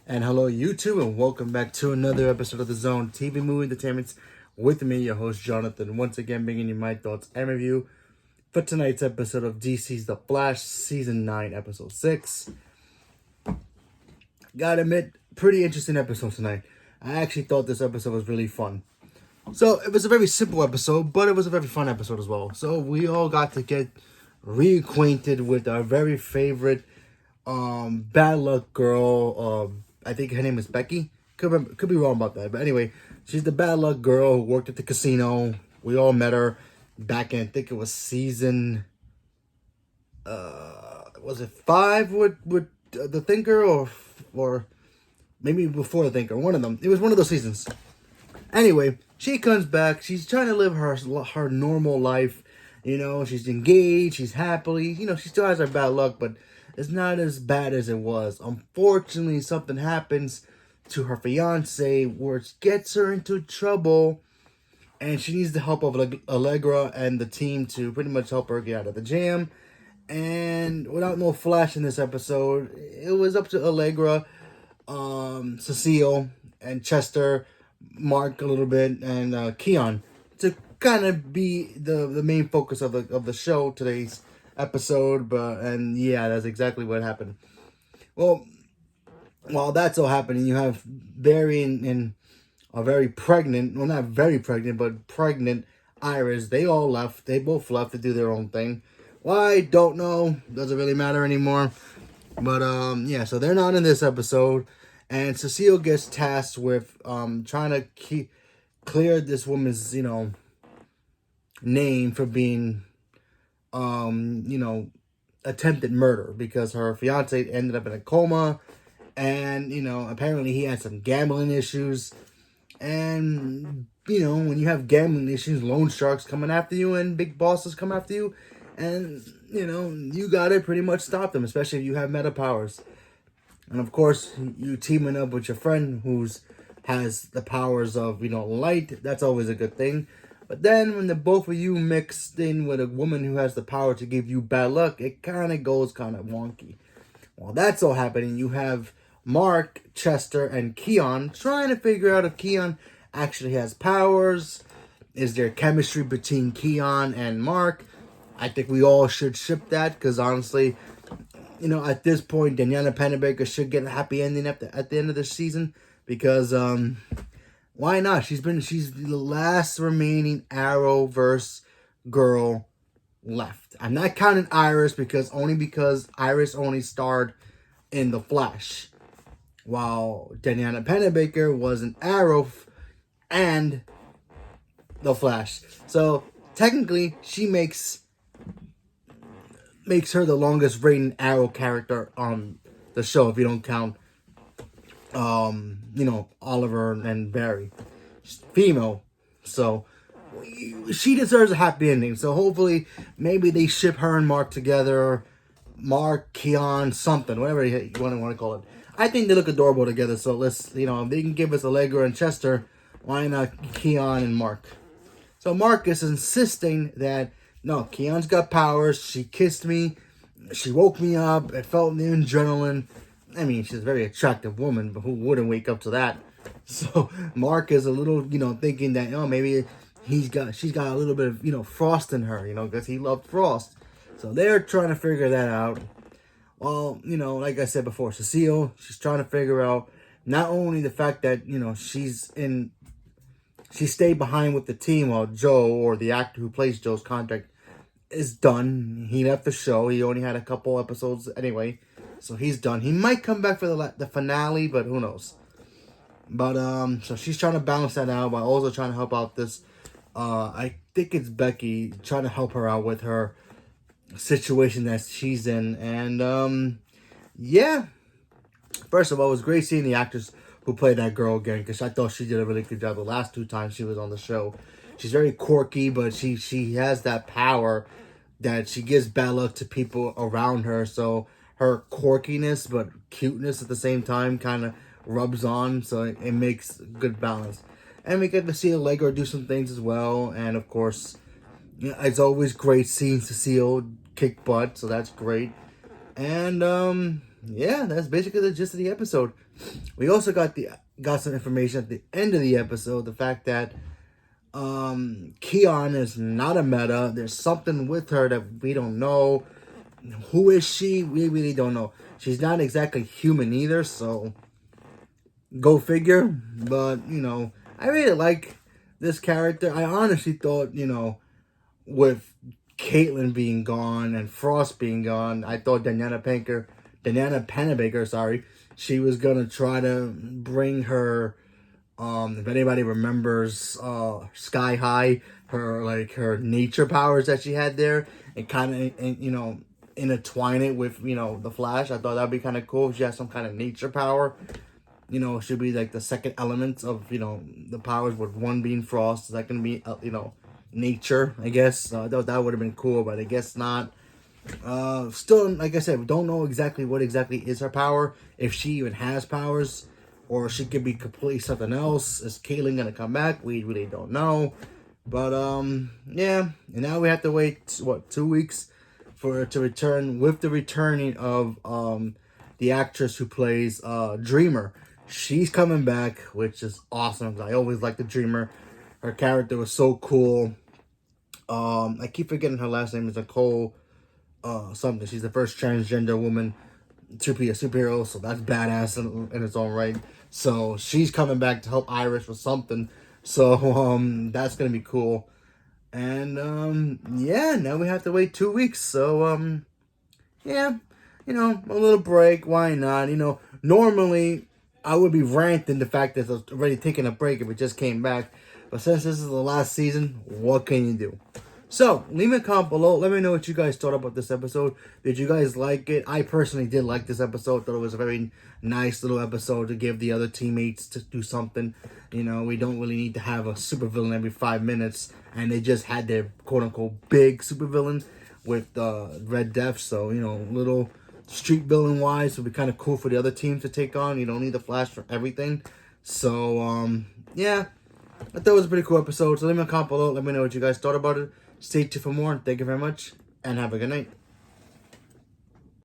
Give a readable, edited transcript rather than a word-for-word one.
And hello, YouTube, and welcome back to another episode of The Zone TV Movie Entertainments with me, your host, Jonathan. Once again, bringing you my thoughts and review for tonight's episode of DC's The Flash, Season 9, Episode 6. Gotta admit, pretty interesting episode tonight. I actually thought this episode was really fun. So, it was a very simple episode, but it was a very fun episode as well. So, we all got to get reacquainted with our very favorite bad luck girl. I think her name is Becky. Could be wrong about that, but anyway, she's the bad luck girl who worked at the casino. We all met her back in, I think it was season was it 5 with the Thinker, or maybe before the Thinker, one of them. It was one of those seasons. Anyway, she comes back. She's trying to live her normal life. You know, she's engaged. She's happily. You know, she still has her bad luck, but it's not as bad as it was. Unfortunately, something happens to her fiance where it gets her into trouble, and she needs the help of Allegra and the team to pretty much help her get out of the jam. And without no Flash in this episode, it was up to Allegra, Cecile, and Chester, Mark a little bit, and Keon to kind of be the main focus of the show today's episode. And yeah, that's exactly what happened. Well, while that's all happening, you have Barry and a very pregnant, well, not very pregnant, but pregnant Iris. They both left to do their own thing. Why? Don't know. Doesn't really matter anymore. But yeah, so they're not in this episode, and Cecile gets tasked with trying to clear this woman's name for being attempted murder, because her fiance ended up in a coma, and apparently he had some gambling issues. And when you have gambling issues, loan sharks coming after you and big bosses come after you, and you gotta pretty much stop them, especially if you have meta powers. And of course, you teaming up with your friend who's has the powers of light. That's always a good thing. But then when the both of you mixed in with a woman who has the power to give you bad luck, it kind of goes kind of wonky. While that's all happening, you have Mark, Chester, and Keon trying to figure out if Keon actually has powers. Is there chemistry between Keon and Mark? I think we all should ship that, because honestly, at this point, Daniela Pennebaker should get a happy ending at the end of the season, because why not? She's the last remaining Arrowverse girl left. I'm not counting Iris because Iris only starred in The Flash, while Daniela Pennebaker was an Arrow and The Flash. So technically, she makes her the longest rating Arrow character on the show, if you don't count Oliver and Barry. She's female, so she deserves a happy ending. So hopefully, maybe they ship her and Mark together. Mark, Keon, something, whatever you want to call it. I think they look adorable together. So let's, if they can give us Allegra and Chester, why not Keon and Mark? So Mark is insisting that, no, Keon's got powers. She kissed me. She woke me up. I felt the adrenaline. I mean, she's a very attractive woman, but who wouldn't wake up to that? So Mark is a little, thinking that, maybe she's got a little bit of, Frost in her, because he loved Frost. So they're trying to figure that out. Well, like I said before, Cecile, she's trying to figure out not only the fact that, she stayed behind with the team while Joe, or the actor who plays Joe's contract, is done. He left the show. He only had a couple episodes anyway, so he's done. He might come back for the finale, but who knows. But so she's trying to balance that out while also trying to help out this. I think it's Becky, trying to help her out with her situation that she's in. And yeah, first of all, it was great seeing the actress who played that girl again, because I thought she did a really good job the last 2 times she was on the show. She's very quirky, but she has that power that she gives bad luck to people around her. So her quirkiness but cuteness at the same time kind of rubs on, so it makes good balance. And we get to see Allegra do some things as well. And of course, it's always great seeing Cecile kick butt, so that's great. And yeah, that's basically the gist of the episode. We also got some information at the end of the episode. The fact that Kion is not a meta. There's something with her that we don't know. Who is she? We really don't know. She's not exactly human either, so go figure. But, I really like this character. I honestly thought, with Caitlyn being gone and Frost being gone, I thought Danyana Panabaker, sorry, she was gonna try to bring her. If anybody remembers, Sky High, her nature powers that she had there, and kind of intertwine it with the Flash. I thought that'd be kind of cool if she has some kind of nature power. Should be like the second element of the powers, with one being Frost, second be nature, I guess. I thought that would have been cool, but I guess not. Still, like I said, we don't know exactly what exactly is her power, if she even has powers, or she could be completely something else. Is Caitlyn gonna come back? We really don't know. But yeah, and now we have to wait 2 weeks for her to return, with the returning of the actress who plays Dreamer. She's coming back, which is awesome. I always liked the Dreamer. Her character was so cool. I keep forgetting her last name is Nicole something. She's the first transgender woman to be a superhero, so that's badass in its own right. So she's coming back to help Iris with something. So that's gonna be cool. And yeah, now we have to wait 2 weeks. So yeah, a little break. Why not? Normally I would be ranting the fact that I was already taking a break if it just came back. But since this is the last season, what can you do? So, leave me a comment below. Let me know what you guys thought about this episode. Did you guys like it? I personally did like this episode. Thought it was a very nice little episode to give the other teammates to do something. We don't really need to have a supervillain every 5 minutes. And they just had their quote-unquote big supervillain with Red Death. So, little street villain-wise would be kind of cool for the other teams to take on. You don't need the Flash for everything. So, yeah. I thought it was a pretty cool episode. So leave me a comment below. Let me know what you guys thought about it. Stay tuned for more. Thank you very much. And have a good night.